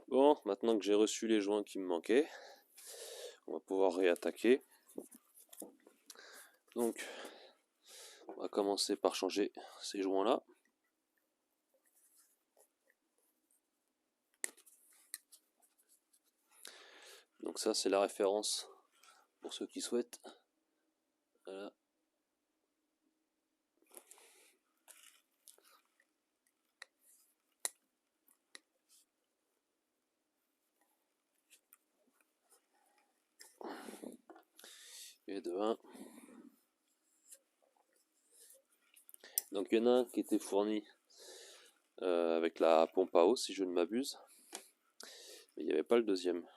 Bon, maintenant que j'ai reçu les joints qui me manquaient, on va pouvoir réattaquer. Donc, on va commencer par changer ces joints-là. Donc ça, c'est la référence pour ceux qui souhaitent. Voilà. Et de 1. Donc il y en a un qui était fourni avec la pompe à eau, si je ne m'abuse. Mais il n'y avait pas le deuxième.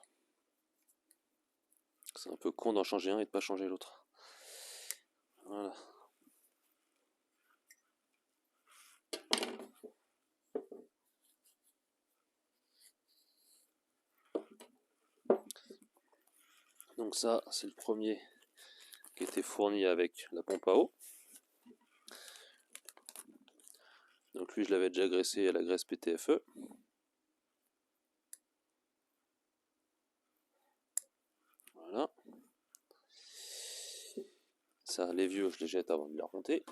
C'est un peu con d'en changer un et de pas changer l'autre. Voilà. Donc ça, c'est le premier qui était fourni avec la pompe à eau. Donc lui, je l'avais déjà graissé à la graisse PTFE. Voilà. Ça, les vieux, je les jette avant de les remonter.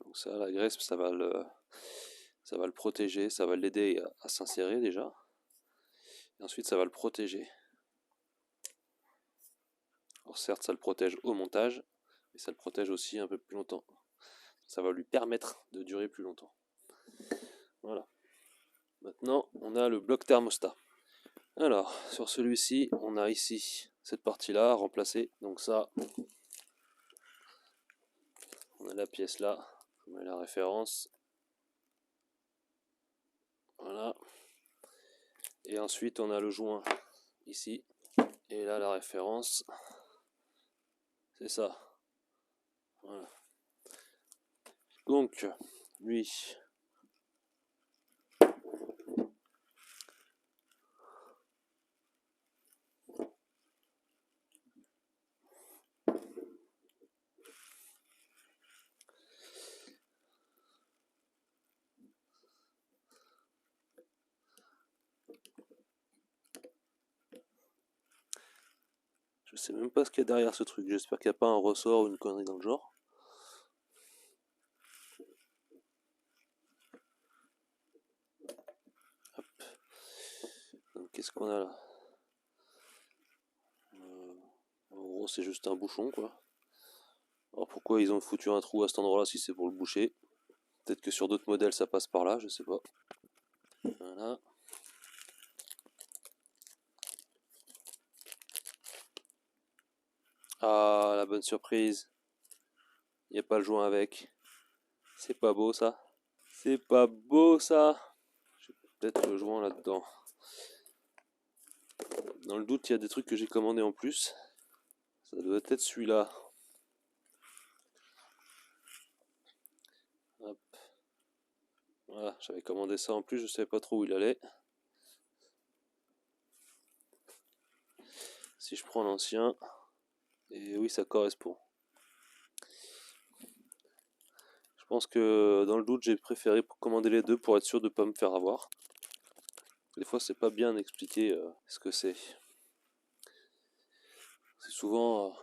Donc ça, la graisse, ça va le protéger, ça va l'aider à s'insérer déjà. Et ensuite, ça va le protéger. Alors certes, ça le protège au montage, mais ça le protège aussi un peu plus longtemps. Ça va lui permettre de durer plus longtemps. Voilà. Maintenant, on a le bloc thermostat. Alors, sur celui-ci, on a ici cette partie-là remplacée. Donc ça, on a la pièce là, je mets la référence. Voilà. Et ensuite, on a le joint ici. Et là, la référence, c'est ça. Voilà. Donc, lui, je sais même pas ce qu'il y a derrière ce truc. J'espère qu'il n'y a pas un ressort ou une connerie dans le genre. Hop. Donc, qu'est-ce qu'on a là? En gros, c'est juste un bouchon, quoi. Alors pourquoi ils ont foutu un trou à cet endroit-là si c'est pour le boucher? Peut-être que sur d'autres modèles ça passe par là, je sais pas. Voilà. Ah, la bonne surprise. Il n'y a pas le joint avec. C'est pas beau ça. C'est pas beau ça. J'ai peut-être le joint là-dedans. Dans le doute, il y a des trucs que j'ai commandés en plus. Ça doit être celui-là. Hop. Voilà, j'avais commandé ça en plus, je savais pas trop où il allait. Si je prends l'ancien, et oui, ça correspond. Je pense que dans le doute, j'ai préféré commander les deux pour être sûr de ne pas me faire avoir. Des fois, c'est pas bien expliqué ce que c'est. C'est souvent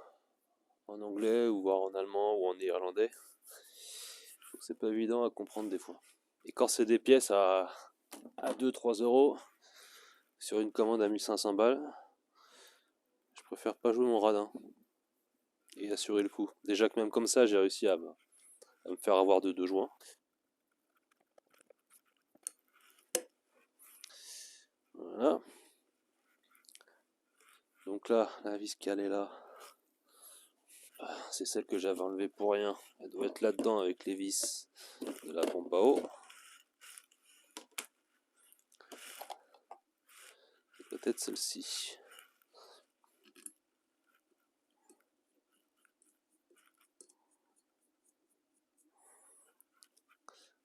en anglais, ou voire en allemand, ou en néerlandais. Je trouve que c'est pas évident à comprendre des fois. Et quand c'est des pièces à 2-3 euros, sur une commande à 1500 balles, je préfère pas jouer mon radin et assurer le coup. Déjà que même comme ça, j'ai réussi à me faire avoir de 2 joints. Voilà. Donc là, la vis qu'elle est là, c'est celle que j'avais enlevée pour rien. Elle doit être là-dedans avec les vis de la pompe à eau. peut-être celle-ci.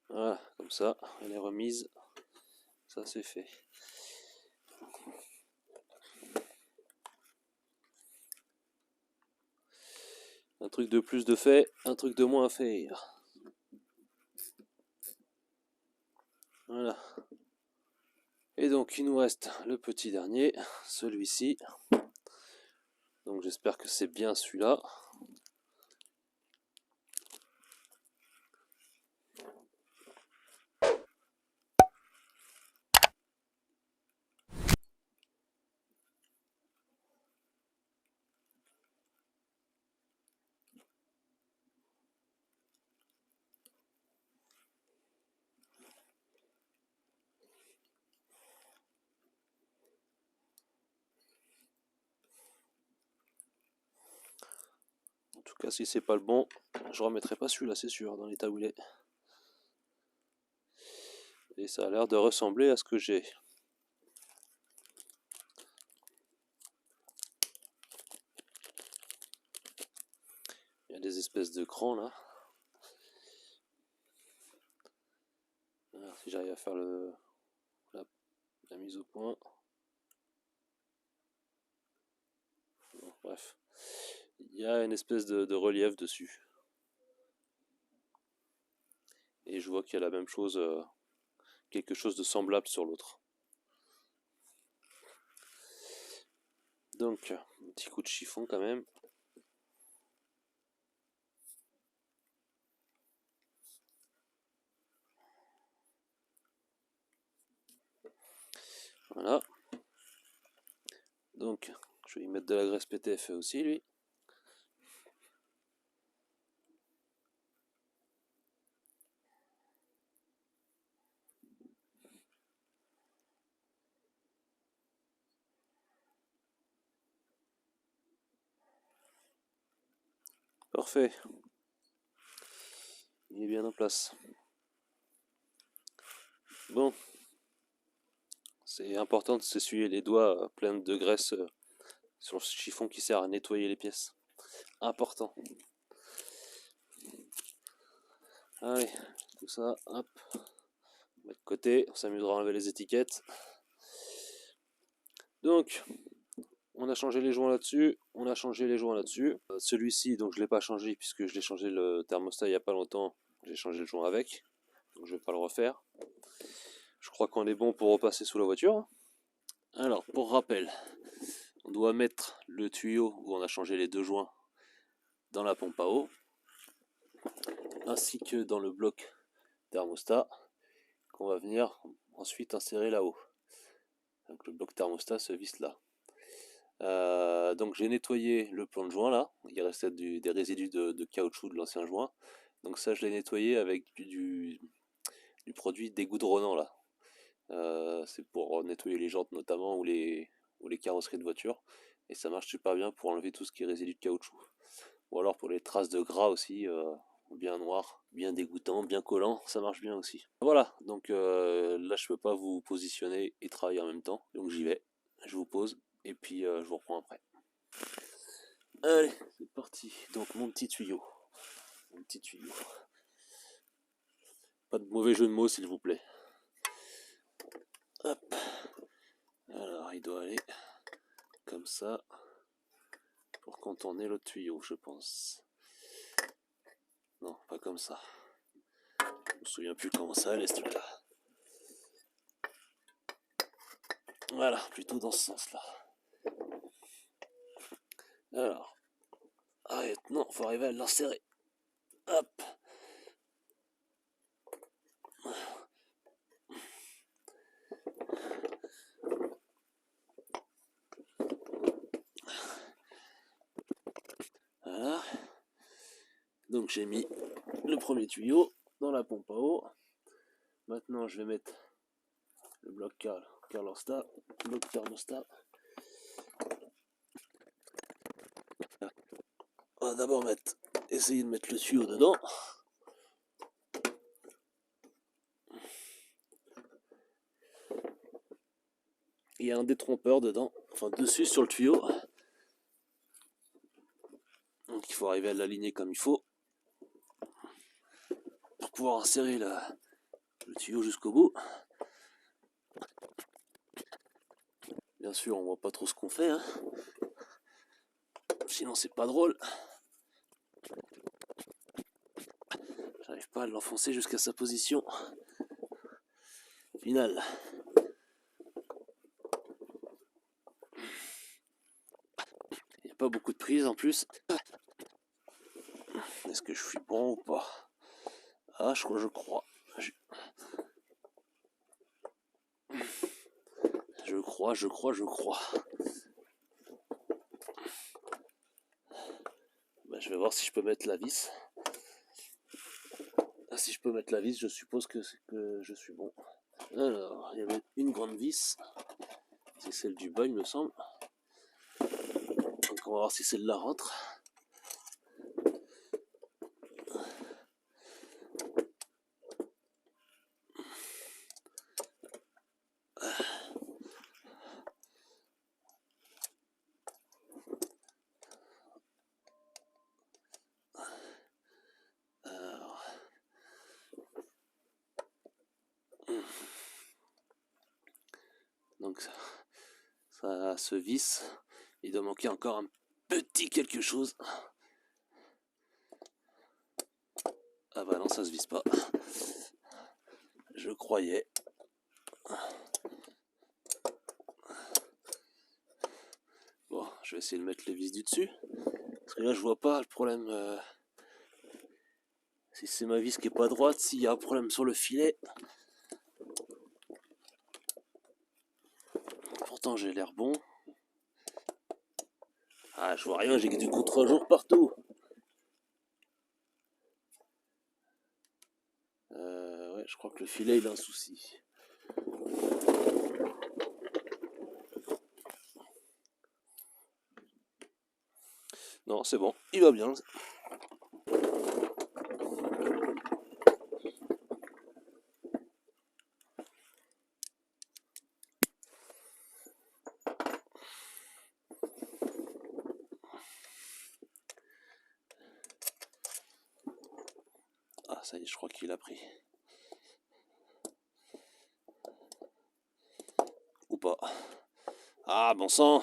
Voilà, comme ça, elle est remise. Ça c'est fait. Un truc de plus de fait, un truc de moins à faire. Voilà. Et donc il nous reste le petit dernier, celui-ci. Donc j'espère que c'est bien celui-là. En tout cas, si c'est pas le bon, je remettrai pas celui-là, c'est sûr, dans l'état où il est. Et ça a l'air de ressembler à ce que j'ai. Il y a des espèces de crans là. Alors, si j'arrive à faire la mise au point. Bon, bref. Il y a une espèce de relief dessus. Et je vois qu'il y a la même chose, quelque chose de semblable sur l'autre. Donc, un petit coup de chiffon quand même. Voilà. Donc, je vais y mettre de la graisse PTFE aussi, lui. Parfait. Il est bien en place. Bon. C'est important de s'essuyer les doigts pleins de graisse sur le chiffon qui sert à nettoyer les pièces. Important. Allez, tout ça, hop. On met de côté, on s'amusera à enlever les étiquettes. Donc, on a changé les joints là-dessus, on a changé les joints là-dessus. Celui-ci, donc je ne l'ai pas changé puisque je l'ai changé le thermostat il n'y a pas longtemps. J'ai changé le joint avec, donc je ne vais pas le refaire. Je crois qu'on est bon pour repasser sous la voiture. Alors, pour rappel, on doit mettre le tuyau où on a changé les deux joints dans la pompe à eau, ainsi que dans le bloc thermostat qu'on va venir ensuite insérer là-haut. Donc le bloc thermostat se visse là. Donc j'ai nettoyé le plan de joint là, il restait des résidus de caoutchouc de l'ancien joint. Donc ça je l'ai nettoyé avec du produit dégoudronnant là. C'est pour nettoyer les jantes notamment ou les carrosseries de voiture. Et ça marche super bien pour enlever tout ce qui est résidus de caoutchouc. Ou alors pour les traces de gras aussi, bien noir, bien dégoûtant, bien collant, ça marche bien aussi. Voilà, donc là je peux pas vous positionner et travailler en même temps. Donc j'y vais, je vous pose et puis je vous reprends après. Allez, c'est parti. Donc mon petit tuyau. Mon petit tuyau. Pas de mauvais jeu de mots s'il vous plaît. Hop. Alors il doit aller comme ça pour contourner l'autre tuyau, je pense. Non, pas comme ça. Je me souviens plus comment ça allait ce truc là. Voilà, plutôt dans ce sens là. Alors, arrête, non, faut arriver à l'insérer. Hop. Voilà. Donc j'ai mis le premier tuyau dans la pompe à eau. Maintenant je vais mettre le bloc thermostat, bloc thermostat. On va d'abord essayer de mettre le tuyau dedans. il y a un détrompeur dedans, enfin dessus sur le tuyau. Donc il faut arriver à l'aligner comme il faut pour pouvoir insérer le tuyau jusqu'au bout. Bien sûr, on voit pas trop ce qu'on fait, hein. Sinon c'est pas drôle. J'arrive pas à l'enfoncer jusqu'à sa position finale. Il n'y a pas beaucoup de prise en plus. Est-ce que je suis bon ou pas? Ah, je crois. Je crois. Ben, je vais voir si je peux mettre la vis. Ah, si je peux mettre la vis, je suppose que je suis bon. Alors, il y avait une grande vis. C'est celle du bas, il me semble. Donc on va voir si celle-là rentre. Alors, donc ça se visse. Il doit manquer encore un petit quelque chose. Ah bah non, ça se visse pas. Je croyais. Bon, je vais essayer de mettre les vis du dessus. Parce que là, je vois pas le problème. Si c'est ma vis qui est pas droite, s'il y a un problème sur le filet. Pourtant, j'ai l'air bon. Ah, je vois rien, j'ai du contre-jour partout. Ouais, je crois que le filet, il a un souci. Non, c'est bon, il va bien. Ah, ça y est, je crois qu'il a pris. Ou pas. Ah, bon sang.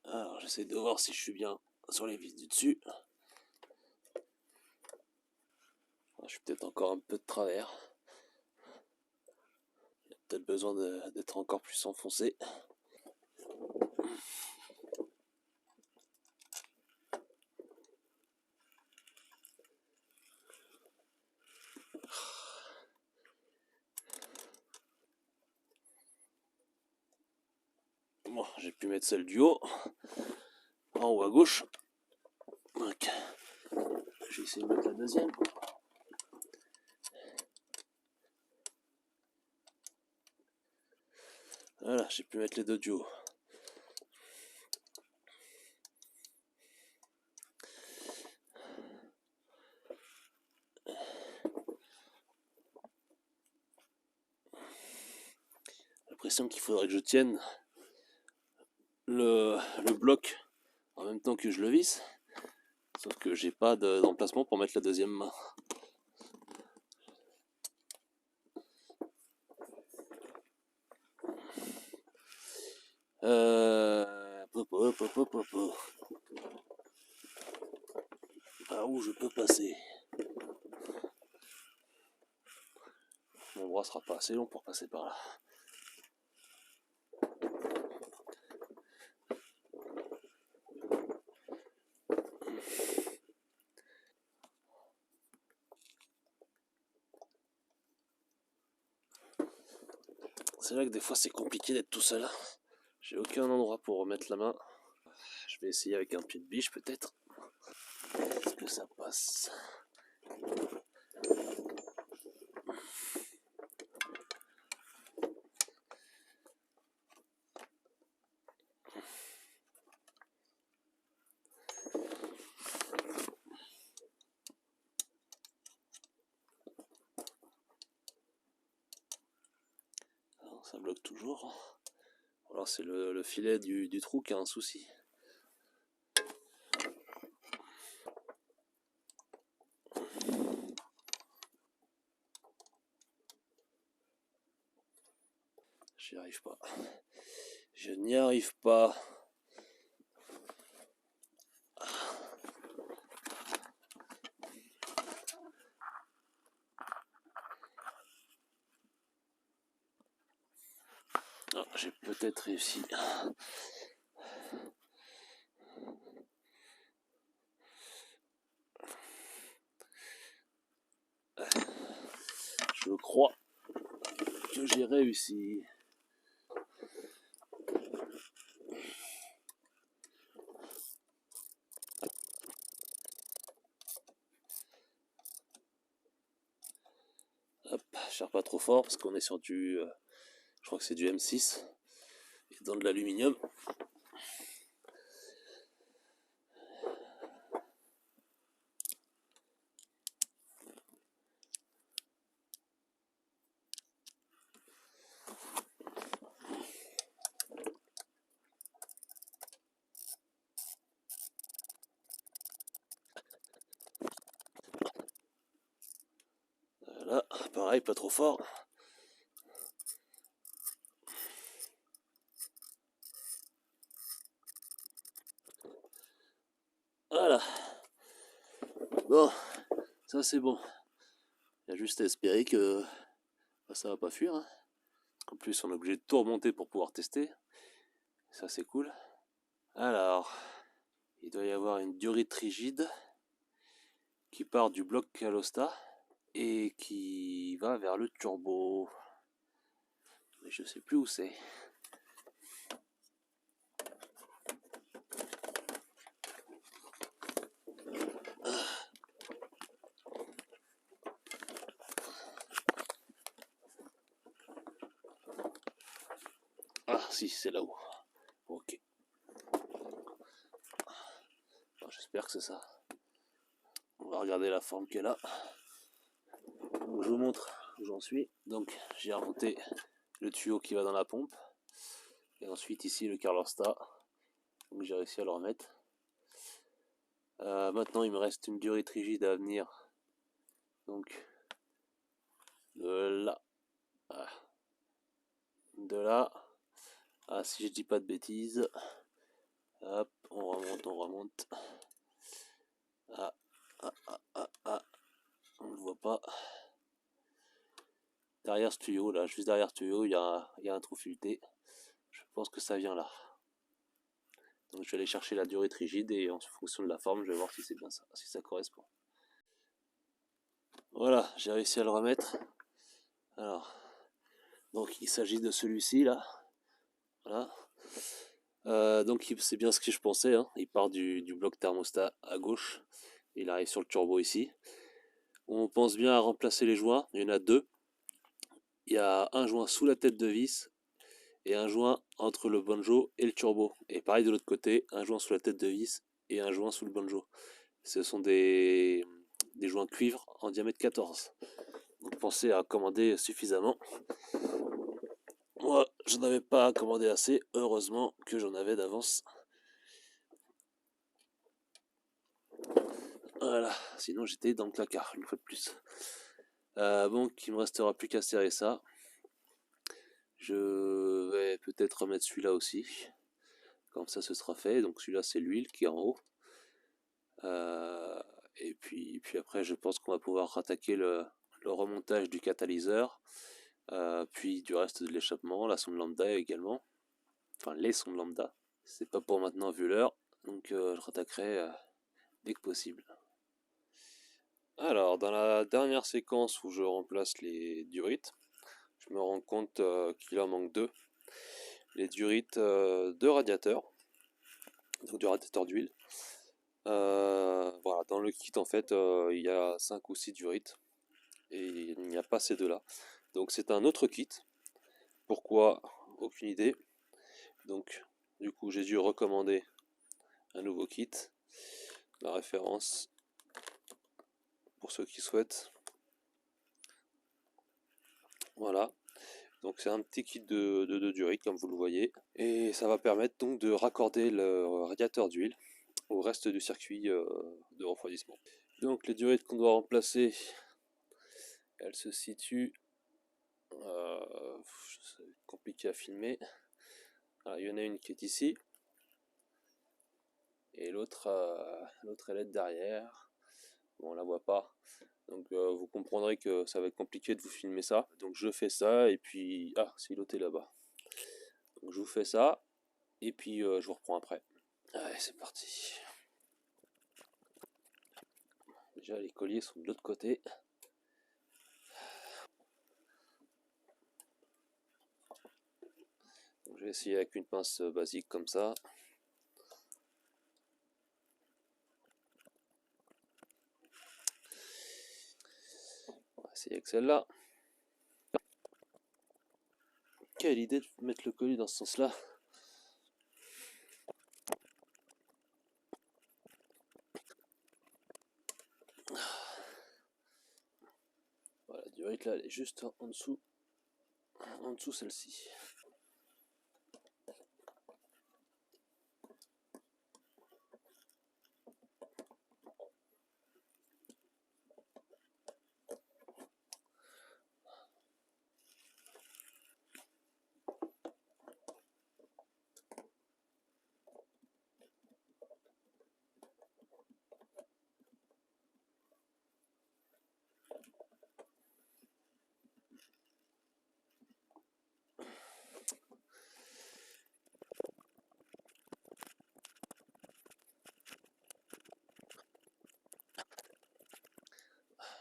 Alors, j'essaie de voir si je suis bien sur les vis du dessus. Je suis peut-être encore un peu de travers. Il y a peut-être besoin d'être encore plus enfoncé. Bon, j'ai pu mettre celle du haut, en haut à gauche. Donc, je vais essayer de mettre la deuxième. Voilà, j'ai pu mettre les deux du haut. J'ai l'impression qu'il faudrait que je tienne le bloc en même temps que je le visse. Sauf que j'ai pas d'emplacement pour mettre la deuxième main. Par où je peux passer? Mon bras sera pas assez long pour passer par là. C'est là que des fois c'est compliqué d'être tout seul. J'ai aucun endroit pour remettre la main. Je vais essayer avec un pied de biche peut-être. Est-ce que ça passe? Alors, ça bloque toujours. Alors c'est le filet du trou qui a un souci. J'y arrive pas. Je n'y arrive pas. Ah, j'ai peut-être réussi. Je crois que j'ai réussi. Hop, je serre pas trop fort parce qu'on est sur du... je crois que c'est du M6 et dans de l'aluminium. Voilà, pareil, pas trop fort. Voilà. Bon, ça c'est bon. Il y a juste à espérer que ça va pas fuir. Hein. En plus, on est obligé de tout remonter pour pouvoir tester. Ça c'est cool. Alors, il doit y avoir une durite rigide qui part du bloc Calosta et qui va vers le turbo. Mais je sais plus où c'est. Ah si, c'est là-haut. Ok. J'espère que c'est ça. On va regarder la forme qu'elle a. Donc, je vous montre où j'en suis. Donc j'ai remonté le tuyau qui va dans la pompe. Et ensuite ici le Carlosta. Donc j'ai réussi à le remettre. Maintenant il me reste une durite rigide à venir. Donc de là. De là. Ah, si je dis pas de bêtises. Hop, on remonte, on remonte. On ne voit pas. Derrière ce tuyau, là, juste derrière ce tuyau, il y a un trou fileté. Je pense que ça vient là. Donc je vais aller chercher la durite rigide et en fonction de la forme, je vais voir si c'est bien ça, si ça correspond. Voilà, j'ai réussi à le remettre. Alors, donc il s'agit de celui-ci là. Voilà. Donc c'est bien ce que je pensais. Hein. Il part du bloc thermostat à gauche. Il arrive sur le turbo ici. On pense bien à remplacer les joints. Il y en a deux. Il y a un joint sous la tête de vis et un joint entre le banjo et le turbo. Et pareil de l'autre côté, un joint sous la tête de vis et un joint sous le banjo. Ce sont des joints cuivre en diamètre 14. Donc pensez à commander suffisamment. Moi, je n'avais pas commandé assez, heureusement que j'en avais d'avance. Voilà, sinon j'étais dans le placard, une fois de plus. Bon, il me restera plus qu'à serrer ça. Je vais peut-être remettre celui-là aussi. Comme ça, ce sera fait. Donc celui-là, c'est l'huile qui est en haut. Et puis après, je pense qu'on va pouvoir rattaquer le remontage du catalyseur. Puis du reste de l'échappement, la sonde lambda également. Enfin, les sondes lambda. C'est pas pour maintenant vu l'heure. Donc je rattaquerai dès que possible. Alors, dans la dernière séquence où je remplace les durites, je me rends compte qu'il en manque deux. Les durites de radiateur. donc du radiateur d'huile. Voilà, dans le kit en fait, il y a 5 ou 6 durites et il n'y a pas ces deux-là. Donc c'est un autre kit. Pourquoi? Aucune idée. Donc du coup j'ai dû recommander un nouveau kit. La référence pour ceux qui souhaitent. Voilà. Donc c'est un petit kit de durites comme vous le voyez. Et ça va permettre donc de raccorder le radiateur d'huile au reste du circuit de refroidissement. Donc les durites qu'on doit remplacer, elles se situent, c'est compliqué à filmer. Alors, il y en a une qui est ici et l'autre elle est derrière. Bon, on la voit pas. Donc vous comprendrez que ça va être compliqué de vous filmer ça. Donc je fais ça et puis c'est l'autre est là-bas. Donc je vous fais ça et puis je vous reprends après. Allez, c'est parti. Déjà les colliers sont de l'autre côté. Donc, je vais essayer avec une pince basique comme ça. On va essayer avec celle-là. Quelle idée de mettre le collier dans ce sens-là. Voilà, la durite là, elle est juste en dessous celle-ci.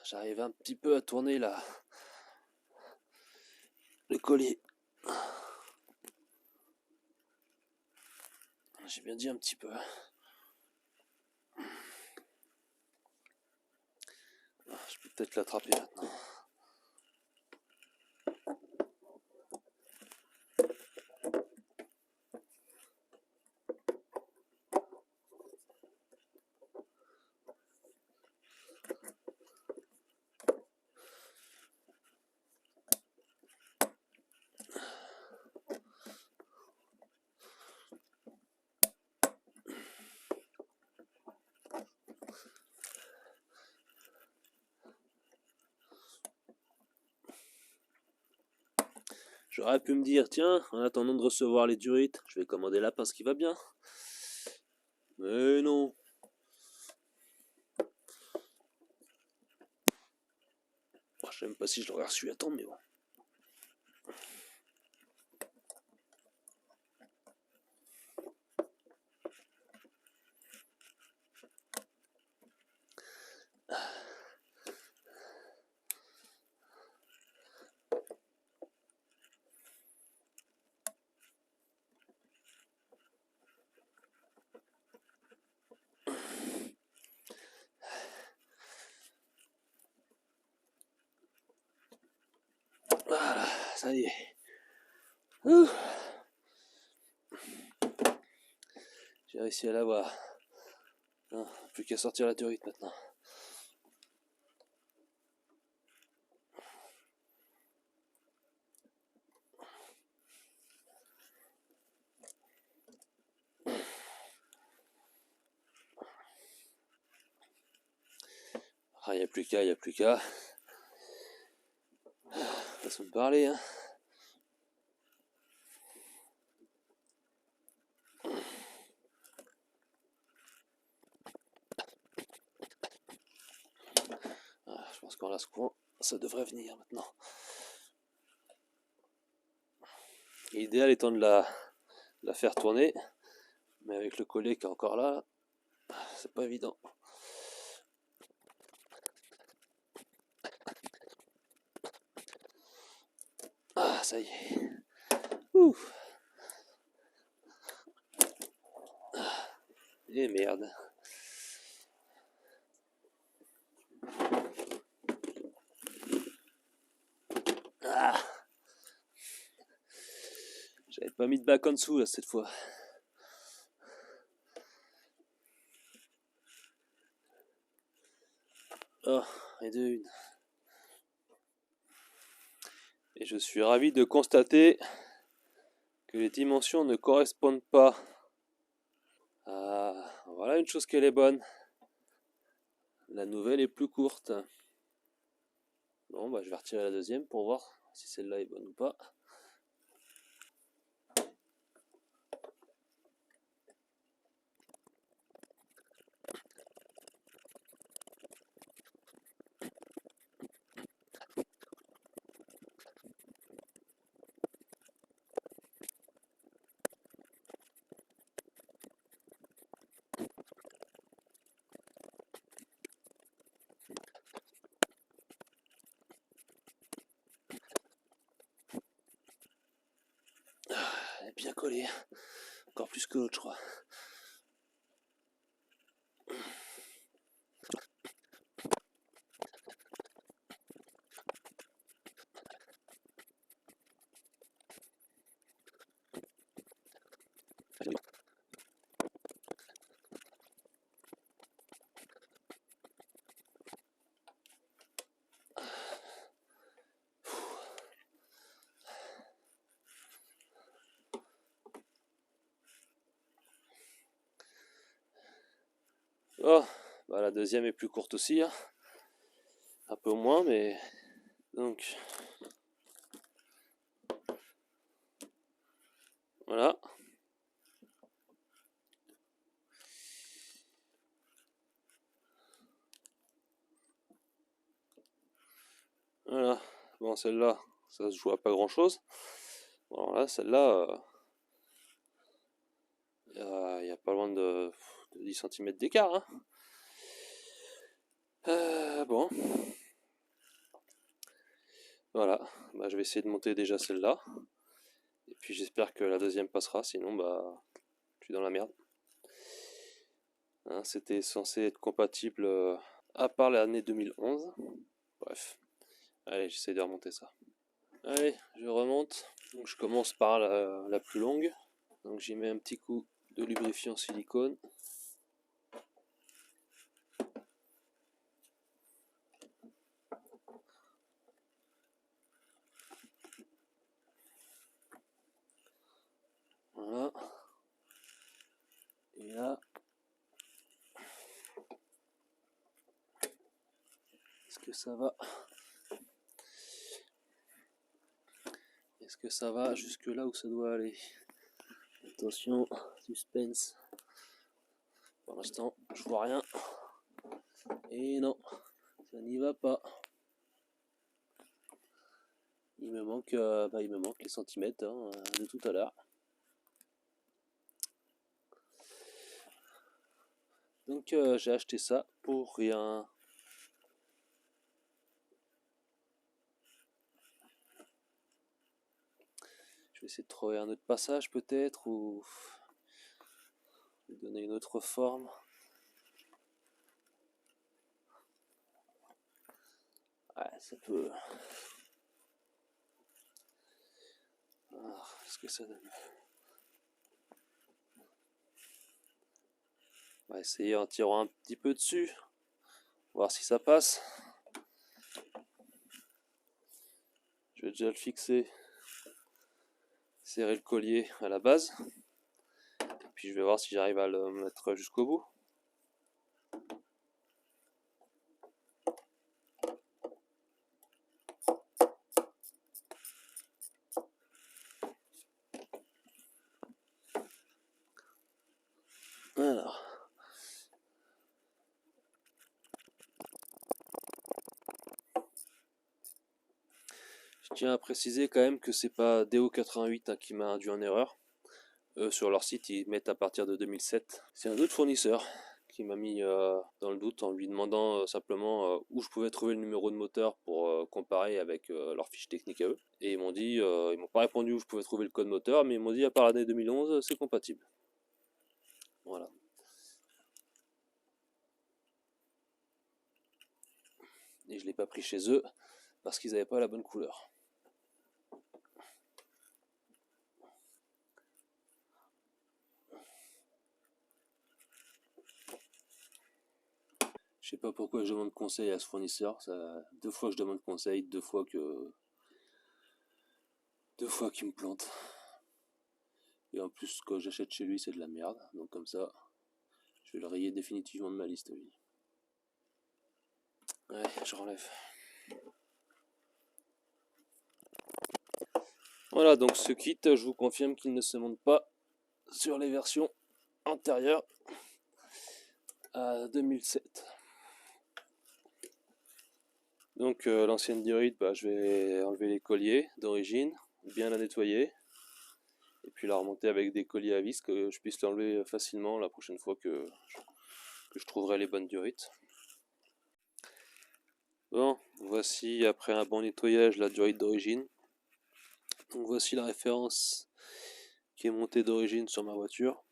J'arrive un petit peu à tourner là le collier. J'ai bien dit un petit peu. Je peux peut-être l'attraper maintenant. J'aurais pu me dire, tiens, en attendant de recevoir les durites, je vais commander la pince qui va bien. Mais non. Je sais même pas si je l'aurais reçu à temps, mais bon. Voilà, ça y est. J'ai réussi à l'avoir. Plus qu'à sortir la durite maintenant. Il n'y a plus qu'à, il n'y a plus qu'à. Façon de parler, hein. Je pense qu'en la secouant, ça devrait venir maintenant. L'idéal étant de la faire tourner, mais avec le collet qui est encore là, c'est pas évident. Ça y est. Ouh. Et merde. Ah, j'avais pas mis de bac en dessous là cette fois. Oh, et de une. Et je suis ravi de constater que les dimensions ne correspondent pas. Ah, voilà une chose qu'elle est bonne. La nouvelle est plus courte. Bon, bah je vais retirer la deuxième pour voir si celle-là est bonne ou pas. Elle est bien collée. Encore plus que l'autre, je crois. Oh, bah la deuxième est plus courte aussi, hein. Un peu moins, mais donc voilà. Voilà. Bon, celle-là, ça se joue à pas grand-chose. Bon, alors là, celle-là, il y a pas loin de 10 cm d'écart, hein. Bon, voilà. Bah, je vais essayer de monter déjà celle-là. Et puis j'espère que la deuxième passera, sinon bah je suis dans la merde. Hein, c'était censé être compatible à part l'année 2011. Bref, allez, j'essaie de remonter ça. Allez, je remonte. Donc je commence par la plus longue. Donc j'y mets un petit coup de lubrifiant silicone. Voilà. Et là, est-ce que ça va? Est-ce que ça va jusque là où ça doit aller? Attention, suspense. Pour l'instant, je vois rien. Et non, ça n'y va pas. Il me manque les centimètres hein, de tout à l'heure. Donc j'ai acheté ça pour rien. Je vais essayer de trouver un autre passage peut-être ou lui donner une autre forme. Ouais, ça peut. Qu'est-ce que ça donne? On va essayer en tirant un petit peu dessus, voir si ça passe. Je vais déjà le fixer, serrer le collier à la base, et puis je vais voir si j'arrive à le mettre jusqu'au bout. Alors. Je tiens à préciser quand même que c'est pas DO88 hein, qui m'a induit en erreur. Sur leur site, ils mettent à partir de 2007. C'est un autre fournisseur qui m'a mis dans le doute en lui demandant simplement où je pouvais trouver le numéro de moteur pour comparer avec leur fiche technique à eux. Et ils m'ont dit, ils m'ont pas répondu où je pouvais trouver le code moteur, mais ils m'ont dit à part l'année 2011, c'est compatible. Voilà. et je l'ai pas pris chez eux parce qu'ils n'avaient pas la bonne couleur. Je sais pas pourquoi je demande conseil à ce fournisseur, ça 2 fois que je demande conseil, 2 fois qu'il me plante. Et en plus, quand j'achète chez lui, c'est de la merde. Donc comme ça, je vais le rayer définitivement de ma liste, lui. Ouais, je relève. Voilà, donc ce kit, je vous confirme qu'il ne se monte pas sur les versions antérieures à 2007. Donc l'ancienne diorite, je vais enlever les colliers d'origine, bien la nettoyer, et puis la remonter avec des colliers à vis que je puisse l'enlever facilement la prochaine fois que je trouverai les bonnes diorites. Bon, voici après un bon nettoyage la diorite d'origine. Donc voici la référence qui est montée d'origine sur ma voiture.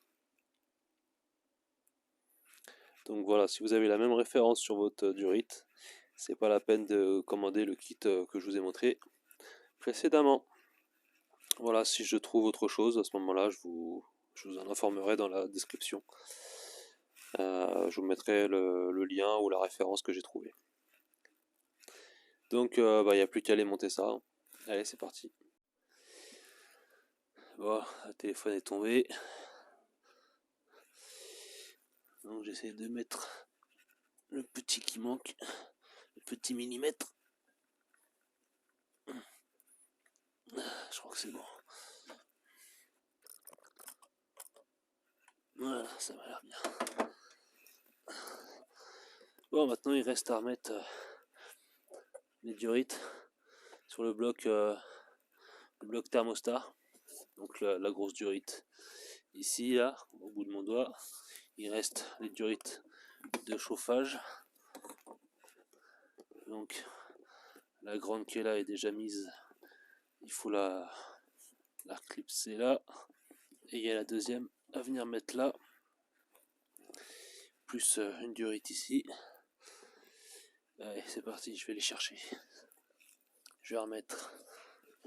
Donc voilà, si vous avez la même référence sur votre diorite, c'est pas la peine de commander le kit que je vous ai montré précédemment. Voilà, si je trouve autre chose, à ce moment-là, je vous en informerai dans la description. Je vous mettrai le lien ou la référence que j'ai trouvé. Donc, il n'y a plus qu'à aller monter ça. Allez, c'est parti. Bon, le téléphone est tombé. Donc, j'essaie de mettre le petit qui manque, le petit millimètre. Je crois que c'est bon. Voilà, ça m'a l'air bien. Bon, maintenant il reste à remettre les diorites sur le bloc thermostat. Donc la grosse diorite ici, là, au bout de mon doigt. Il reste les diorites de chauffage. Donc la grande qui est là est déjà mise. Il faut la clipser là. Et il y a la deuxième à venir mettre là. Plus une diorite ici. Allez, c'est parti, je vais les chercher. Je vais remettre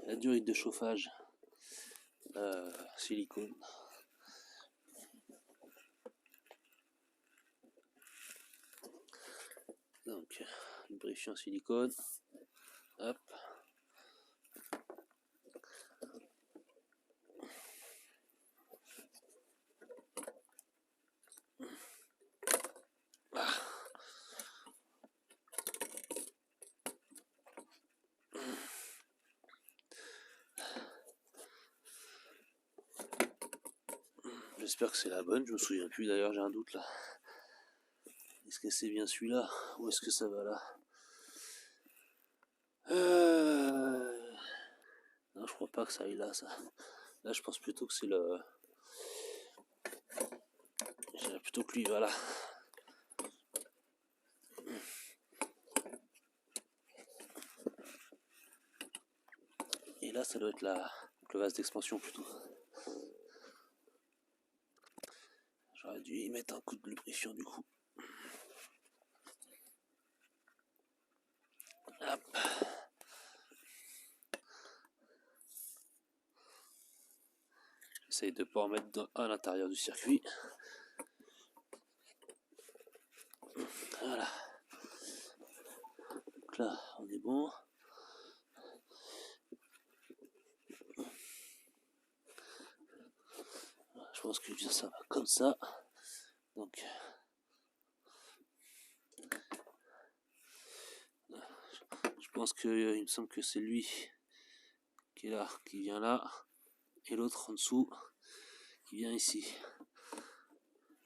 la diorite de chauffage silicone. Donc, lubrifiant silicone. Hop. J'espère que c'est la bonne, je me souviens plus d'ailleurs, j'ai un doute là. Est-ce que c'est bien celui-là ou est-ce que ça va là? Non, je crois pas que ça aille là, ça. Là, je pense plutôt que c'est le. Je dirais plutôt que lui, voilà. Et là, ça doit être le vase d'expansion plutôt. J'aurais dû y mettre un coup de lubrifiant du coup. Hop. J'essaye de ne pas en mettre à l'intérieur du circuit. Voilà. Donc là, on est bon. Je pense que ça va comme ça. Donc, je pense que il me semble que c'est lui qui est là, qui vient là, et l'autre en dessous qui vient ici.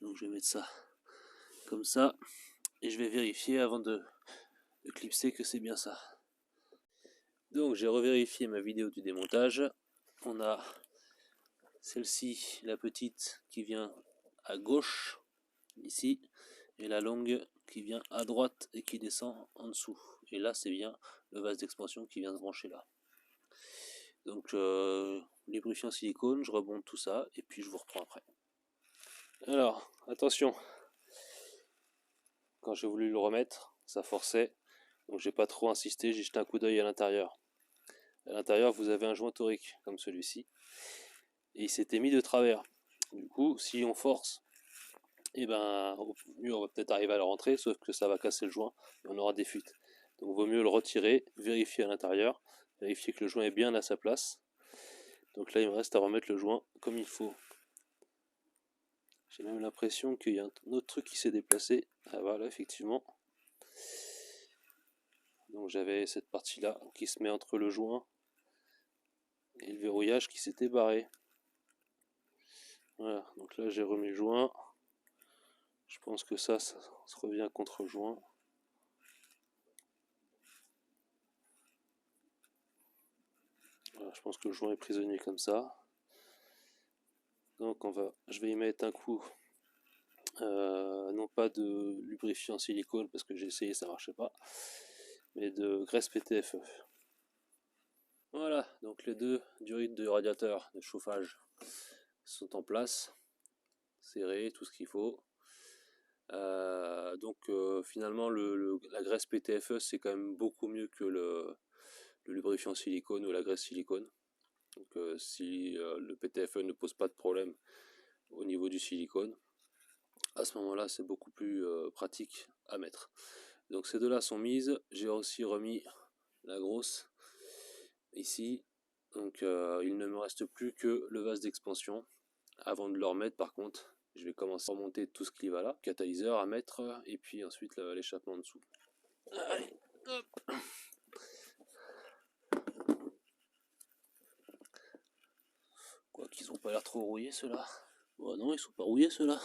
Donc je vais mettre ça comme ça, et je vais vérifier avant de clipser que c'est bien ça. Donc j'ai revérifié ma vidéo du démontage. On a celle-ci, la petite, qui vient à gauche, ici, et la longue qui vient à droite et qui descend en dessous. Et là, c'est bien le vase d'expansion qui vient se brancher là. Donc, lubrifiant silicone, je remonte tout ça, et puis je vous reprends après. Alors, attention, quand j'ai voulu le remettre, ça forçait, Donc j'ai pas trop insisté, j'ai jeté un coup d'œil à l'intérieur. À l'intérieur, vous avez un joint torique comme celui-ci. Et il s'était mis de travers. Du coup, si on force, et ben, au mieux on va peut-être arriver à le rentrer, sauf que ça va casser le joint et on aura des fuites. Donc vaut mieux le retirer, vérifier à l'intérieur, vérifier que le joint est bien à sa place. Donc là, il me reste à remettre le joint comme il faut. J'ai même l'impression qu'il y a un autre truc qui s'est déplacé. Ah voilà, effectivement. Donc j'avais cette partie-là qui se met entre le joint et le verrouillage qui s'était barré. Voilà, donc là j'ai remis le joint. Je pense que ça se revient contre le joint. Voilà, je pense que le joint est prisonnier comme ça. Donc je vais y mettre un coup, non pas de lubrifiant silicone parce que j'ai essayé, ça marchait pas, mais de graisse PTFE. Voilà, donc les deux durites de radiateur de chauffage sont en place, serrés, tout ce qu'il faut. Finalement la graisse PTFE c'est quand même beaucoup mieux que le lubrifiant silicone ou la graisse silicone. Donc si le PTFE ne pose pas de problème au niveau du silicone, à ce moment là c'est beaucoup plus pratique à mettre. Donc ces deux là sont mises, j'ai aussi remis la grosse ici. Donc il ne me reste plus que le vase d'expansion. Avant de le remettre par contre, je vais commencer à remonter tout ce qui va là, catalyseur à mettre et puis ensuite l'échappement en dessous. Allez, hop. Quoi qu'ils ont pas l'air trop rouillés ceux-là. Bon, non, ils sont pas rouillés ceux-là.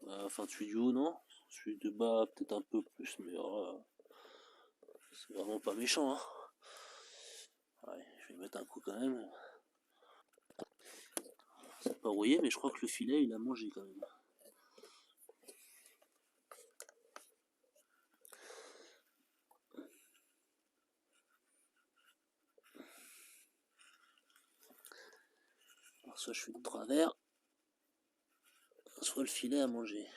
Enfin, celui du haut, non. Celui de bas, peut-être un peu plus, mais c'est vraiment pas méchant. Hein. Ouais, je vais mettre un coup quand même. C'est pas rouillé, mais je crois que le filet, il a mangé quand même. Alors, soit je fais de travers, soit le filet a mangé.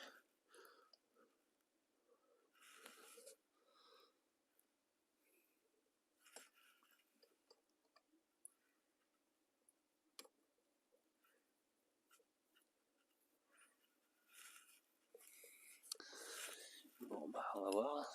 Bon, bah, on va voir.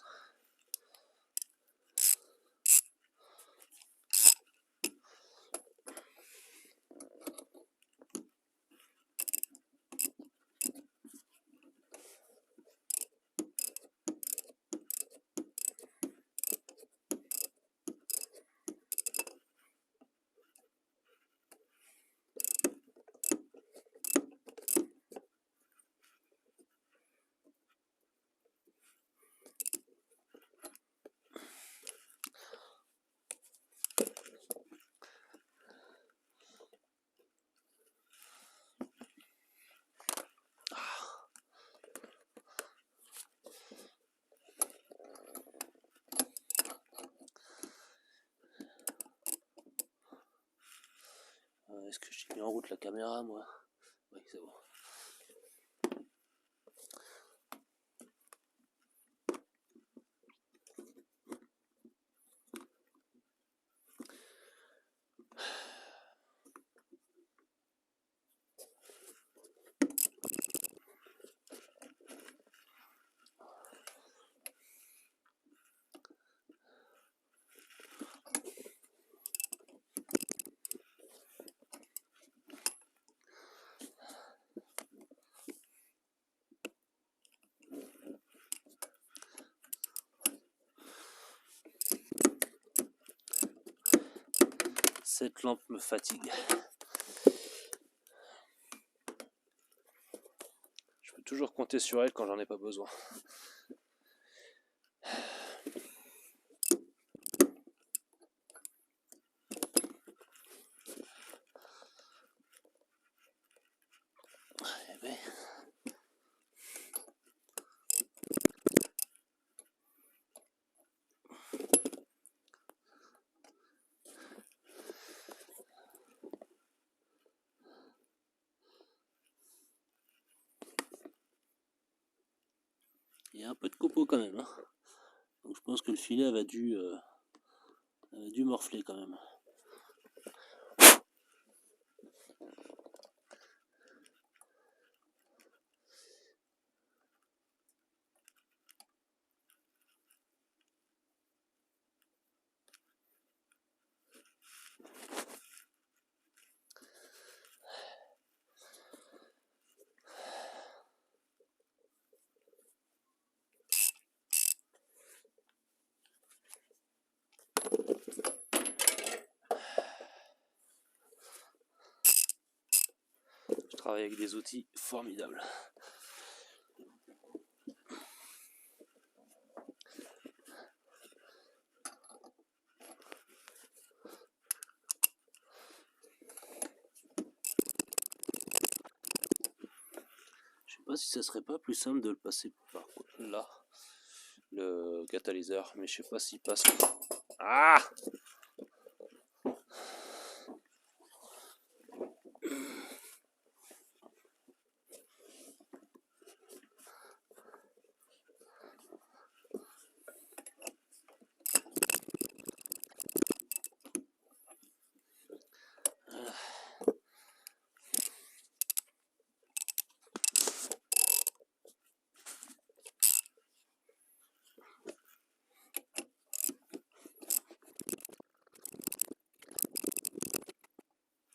Est-ce que j'ai mis en route la caméra, moi? Oui, c'est bon. Cette lampe me fatigue. Je peux toujours compter sur elle quand j'en ai pas besoin. Eh ben. Il y a un peu de copeaux quand même. Hein. Donc je pense que le filet avait dû morfler quand même. Je travaille avec des outils formidables. Je sais pas si ça serait pas plus simple de le passer par là, le catalyseur, mais je sais pas s'il passe. Ah!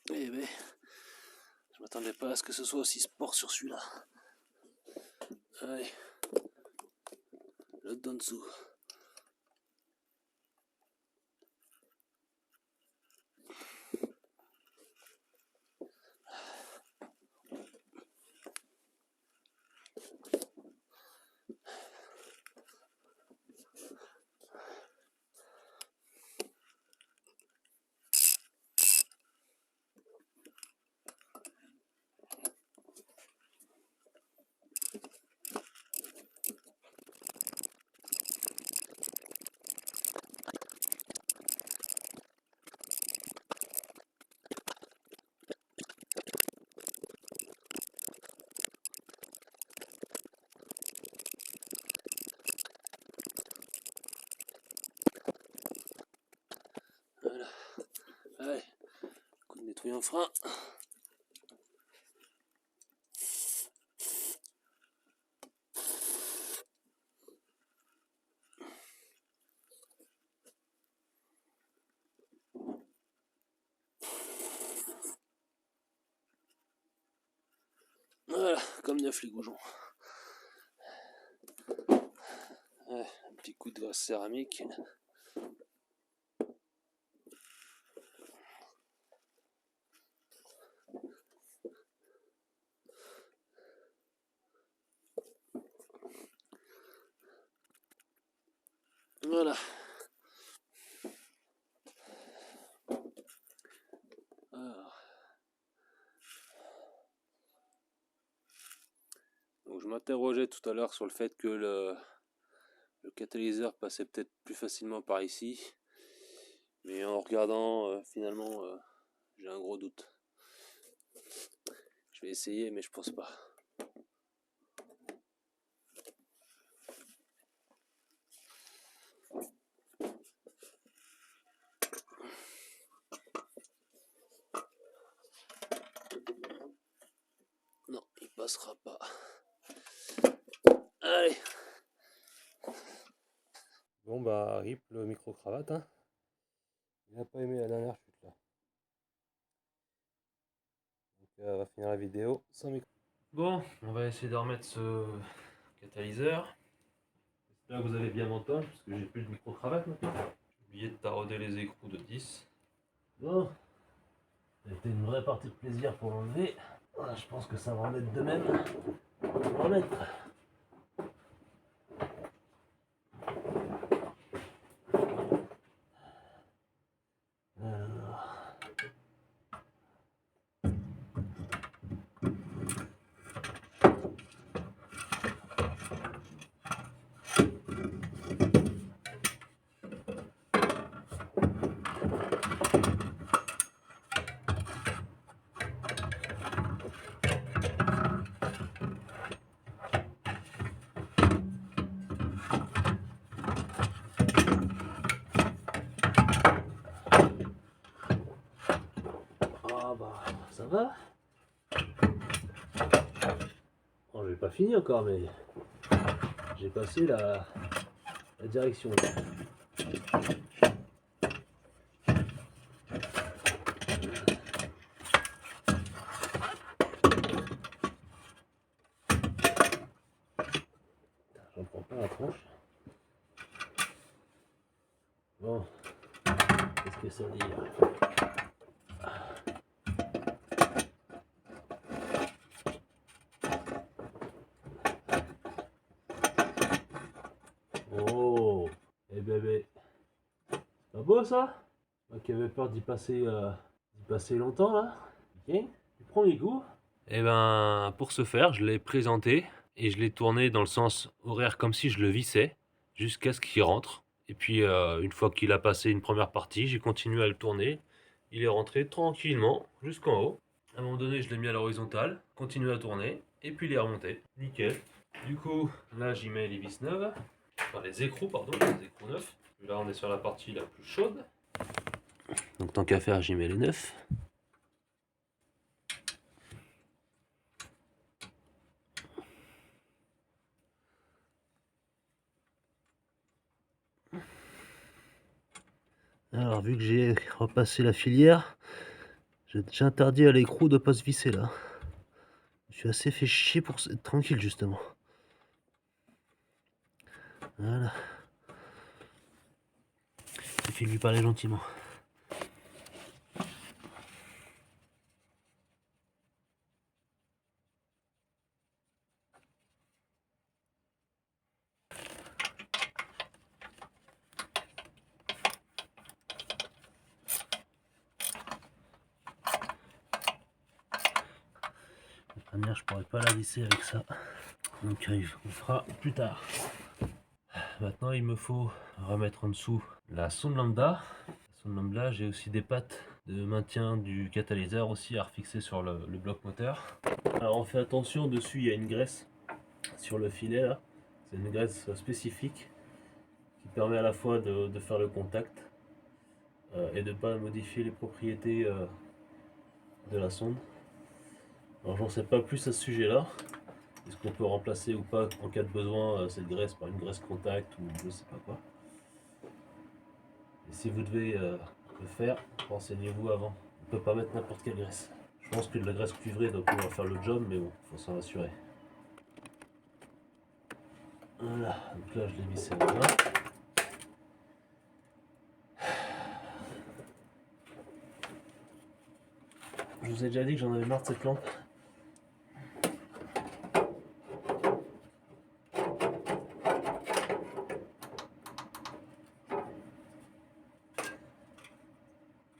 Eh ben, je m'attendais pas à ce que ce soit aussi sport sur celui-là. Allez, l'autre d'en dessous. Voilà. Allez, coup de nettoyant frein. Voilà, comme neuf les goujons. Ouais, un petit coup de graisse céramique. Voilà. Alors. Donc je m'interrogeais tout à l'heure sur le fait que le catalyseur passait peut-être plus facilement par ici. Mais en regardant, finalement, j'ai un gros doute. Je vais essayer, mais je pense pas. Non, il passera pas. Allez. Bon bah, rip le micro-cravate, hein. Il n'a pas aimé la dernière chute là. Donc on va finir la vidéo sans micro. Bon, on va essayer de remettre ce catalyseur. J'espère que vous allez bien m'entendre, parce que j'ai plus de micro-cravate maintenant. J'ai oublié de tarauder les écrous de 10. Bon, ça a été une vraie partie de plaisir pour l'enlever. Voilà, je pense que ça va en être de même pour le remettre. Alors. va. Bon, je n'ai pas fini encore, mais j'ai passé la direction. J'en prends pas la tranche. Bon, qu'est-ce que ça veut dire? Oh, eh bébé, c'est pas beau ça? Moi qui avais peur d'y passer longtemps là. Ok, tu prends les goûts. Et ben, pour ce faire, je l'ai présenté et je l'ai tourné dans le sens horaire comme si je le vissais jusqu'à ce qu'il rentre. Et puis, une fois qu'il a passé une première partie, j'ai continué à le tourner. Il est rentré tranquillement jusqu'en haut. À un moment donné, je l'ai mis à l'horizontale, continué à tourner, et puis il est remonté. Nickel. Du coup, là, j'y mets les vis neuves. Enfin, les écrous, pardon, les écrous neufs. Là, on est sur la partie la plus chaude. Donc, tant qu'à faire, j'y mets les neufs. Alors, vu que j'ai repassé la filière, j'interdis à l'écrou de pas se visser là. Je suis assez fait chier pour être tranquille justement. Voilà. Il suffit de lui parler gentiment. La première, je pourrais pas la visser avec ça. Donc on fera plus tard. Maintenant, il me faut remettre en dessous la sonde lambda. La sonde lambda, j'ai aussi des pattes de maintien du catalyseur aussi à refixer sur le bloc moteur. Alors on fait attention, dessus il y a une graisse sur le filet là. C'est une graisse spécifique qui permet à la fois de faire le contact et de ne pas modifier les propriétés de la sonde. Alors j'en sais pas plus à ce sujet là. Est-ce qu'on peut remplacer ou pas en cas de besoin cette graisse par une graisse contact ou je sais pas quoi. Et si vous devez le faire, renseignez-vous avant. On ne peut pas mettre n'importe quelle graisse. Je pense que de la graisse cuivrée doit pouvoir faire le job, mais bon, faut s'en assurer. Voilà, donc là je l'ai vissé en bas. Je vous ai déjà dit que j'en avais marre de cette lampe.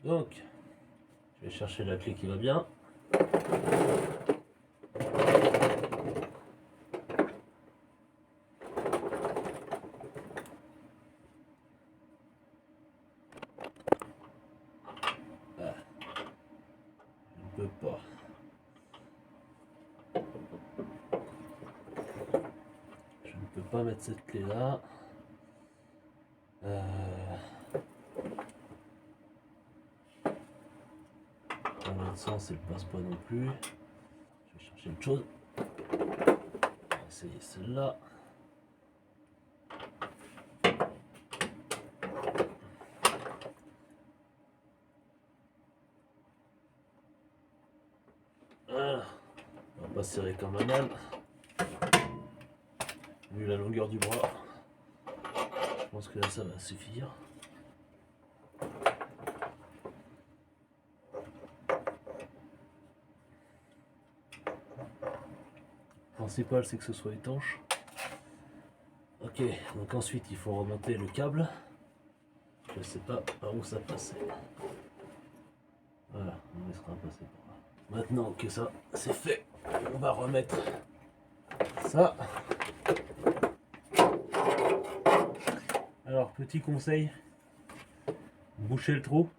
Donc, je vais chercher la clé qui va bien. Ah, je ne peux pas. Je ne peux pas mettre cette clé là. Dans l'autre sens, elle passe pas non plus. Je vais chercher autre chose. On va essayer celle-là. Voilà. On va pas serrer comme un âne. Vu la longueur du bras, je pense que là ça va suffire. Le principal c'est que ce soit étanche. Ok, donc ensuite il faut remonter le câble. Je sais pas par où ça passait. Voilà, on laissera passer par là. Maintenant que ça c'est fait, on va remettre ça. Alors petit conseil, bouchez le trou.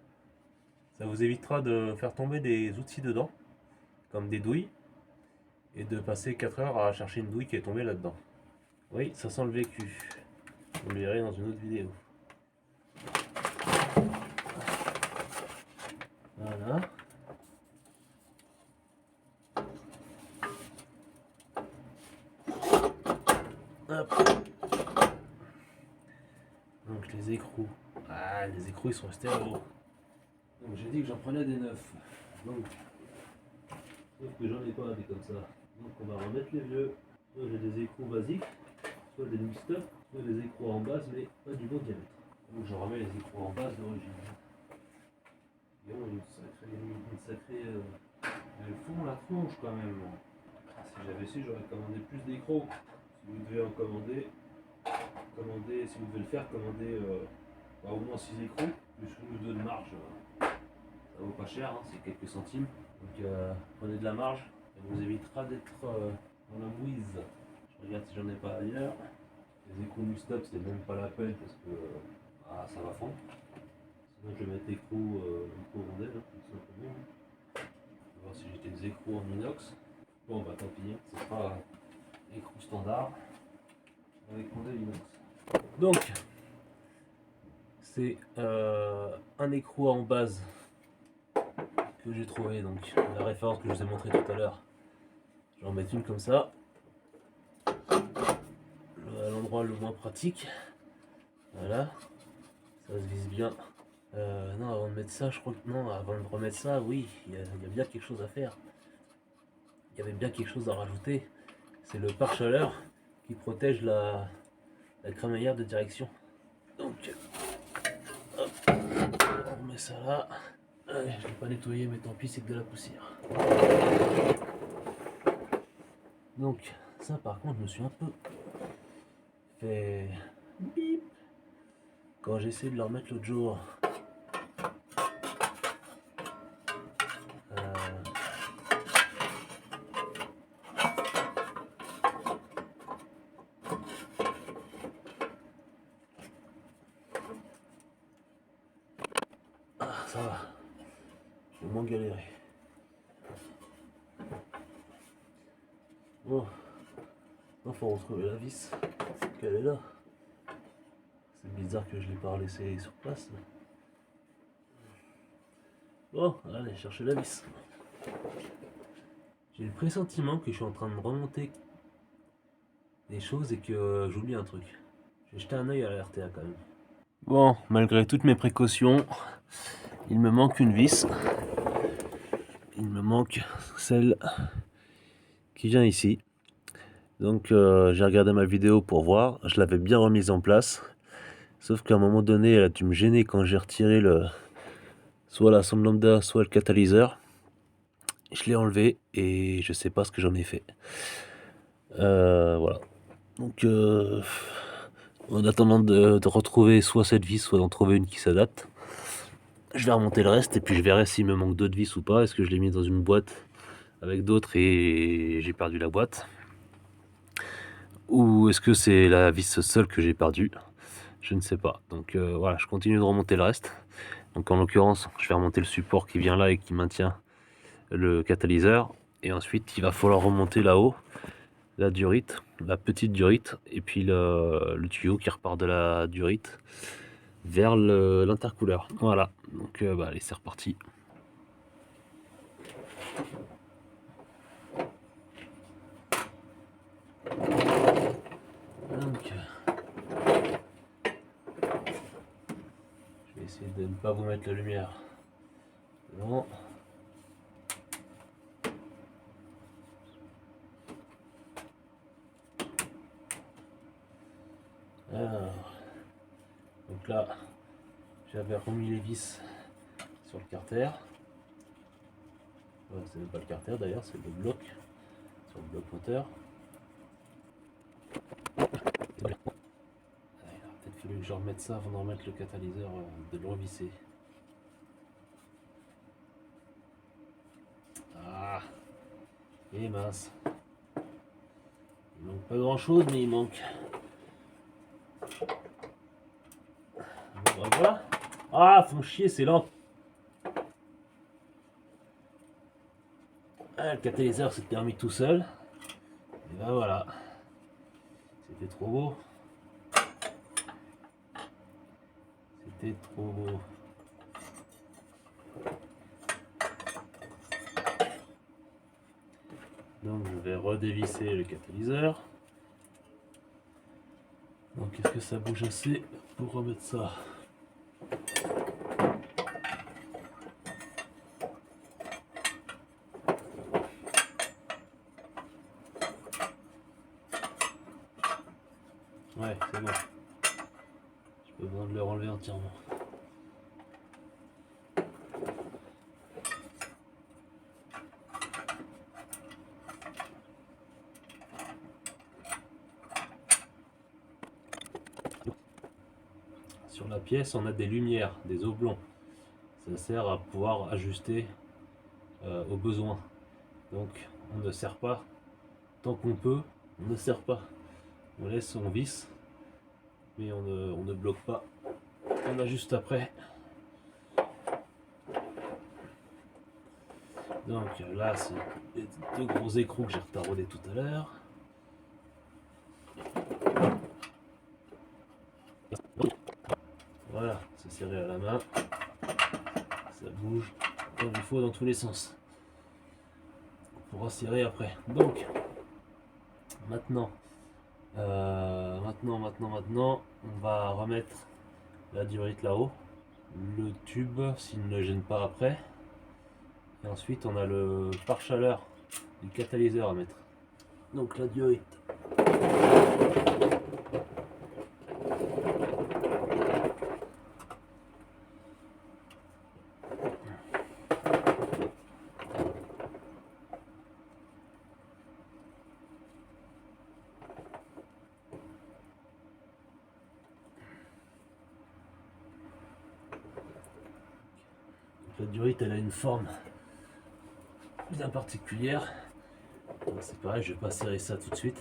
Ça vous évitera de faire tomber des outils dedans, comme des douilles, et de passer 4 heures à chercher une douille qui est tombée là-dedans. Oui, ça sent le vécu. Vous le verrez dans une autre vidéo. Voilà. Donc les écrous. Ah, les écrous ils sont stéréo. Donc j'ai dit que j'en prenais des neufs. Donc, sauf que j'en ai pas des comme ça. Donc on va remettre les vieux. Soit j'ai des écrous basiques, soit des mixed-up, soit des écrous en base mais pas du bon diamètre. Donc je remets les écrous en base d'origine. Ils ont une sacrée elles font la tronche quand même. Si j'avais su, j'aurais commandé plus d'écrous. Si vous devez en commander, si vous devez le faire, commandez au moins 6 écrous, plus 1 ou 2 de marge. Ça vaut pas cher, hein, c'est quelques centimes. Donc prenez de la marge, ça vous évitera d'être dans la mouise. Je regarde si j'en ai pas ailleurs. Les écrous mixed-up, c'est même pas la peine parce que ça va fondre. Sinon je vais mettre écrous rondelles, hein, tout simplement. On va voir si j'ai des écrous en inox. Bon bah tant pis, hein, ce sera écrou standard avec rondelle inox. Donc c'est un écrou en base que j'ai trouvé, donc la référence que je vous ai montré tout à l'heure. Je vais en mettre une comme ça, à l'endroit le moins pratique. Voilà, ça se vise bien. Non, avant de mettre ça, je crois que non, avant de remettre ça, oui, il y a bien quelque chose à faire. Il y avait bien quelque chose à rajouter. C'est le pare-chaleur qui protège la crémaillère de direction. Donc, hop, on remet ça là. Allez, je ne l'ai pas nettoyé, mais tant pis, c'est que de la poussière. Donc, ça par contre, je me suis un peu fait bip quand j'ai essayé de le remettre l'autre jour. Ça va, j'ai moins galéré. Bon, il faut retrouver la vis, qu'elle est là. C'est bizarre que je ne l'ai pas laissée sur place. Bon, allez, chercher la vis. J'ai le pressentiment que je suis en train de remonter des choses et que j'oublie un truc. Je vais jeter un œil à la RTA quand même. Bon, malgré toutes mes précautions, il me manque une vis. Il me manque celle qui vient ici. Donc j'ai regardé ma vidéo pour voir, je l'avais bien remise en place. Sauf qu'à un moment donné, elle a dû me gêner quand j'ai retiré soit la sonde lambda, soit le catalyseur. Je l'ai enlevé et je sais pas ce que j'en ai fait. Voilà. Donc en attendant de retrouver soit cette vis, soit d'en trouver une qui s'adapte, je vais remonter le reste et puis je verrai s'il me manque d'autres vis ou pas. Est-ce que je l'ai mis dans une boîte avec d'autres et j'ai perdu la boîte, ou est-ce que c'est la vis seule que j'ai perdue? Je ne sais pas. Donc voilà, je continue de remonter le reste. Donc en l'occurrence, je vais remonter le support qui vient là et qui maintient le catalyseur. Et ensuite, il va falloir remonter là-haut la durite, la petite durite, et puis le tuyau qui repart de la durite vers l'intercooleur. Voilà, donc allez, c'est reparti. Donc, je vais essayer de ne pas vous mettre la lumière. Non. Alors, donc là, j'avais remis les vis sur le carter. Ouais, c'est même pas le carter d'ailleurs, c'est le bloc, sur le bloc moteur. Il aurait peut-être fallu que je remette ça avant de remettre le catalyseur, de le revisser. Ah, et mince. Il manque pas grand chose, mais il manque. Bon, bah voilà. Ah, font chier, c'est lent. Ah, le catalyseur s'est remis tout seul. Et ben voilà. C'était trop beau. C'était trop beau. Donc je vais redévisser le catalyseur. Donc est-ce que ça bouge assez pour remettre ça? Ouais, c'est bon. J'ai pas besoin de le renlever entièrement. Sur la pièce, on a des lumières, des oblongs. Ça sert à pouvoir ajuster au besoin. Donc on ne serre pas tant qu'on peut, on ne serre pas. On laisse, on visse, mais on ne bloque pas. On ajuste après. Donc là, c'est les deux gros écrous que j'ai retaraudés tout à l'heure. Voilà, c'est serré à la main. Ça bouge comme il faut dans tous les sens. On pourra serrer après. Donc, maintenant, on va remettre la diorite là-haut. Le tube, s'il ne gêne pas après. Et ensuite, on a le pare-chaleur du catalyseur à mettre. Donc la diorite. La diorite, elle a une forme bien particulière. C'est pareil, je vais pas serrer ça tout de suite.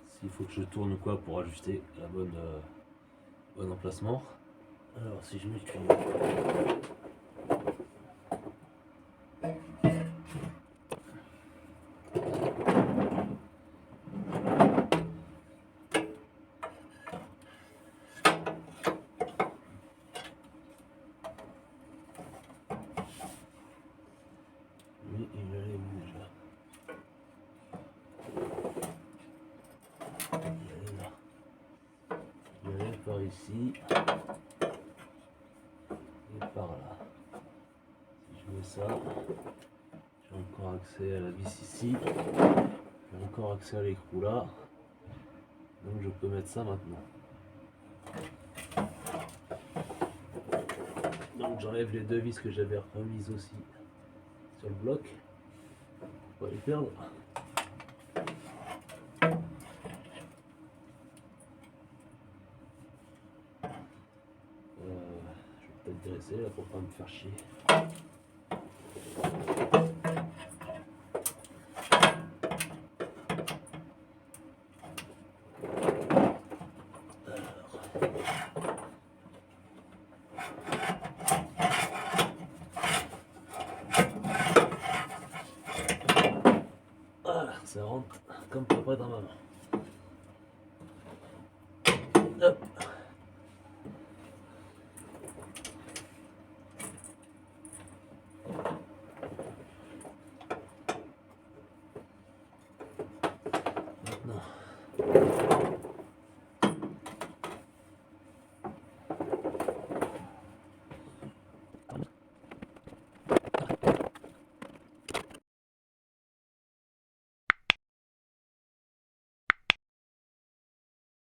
S'il faut que je tourne ou quoi pour ajuster la bon emplacement. Alors si je mets le tuyau. Oui, il allait où déjà? Il allait là. Il allait par ici. Et par là. Si je mets ça, j'ai encore accès à la vis ici. J'ai encore accès à l'écrou là. Donc je peux mettre ça maintenant. Donc j'enlève les deux vis que j'avais remises aussi sur le bloc. Pour pas les perdre. Je vais peut-être dresser là pour pas me faire chier. Voilà, ça rentre comme pas près dans ma main.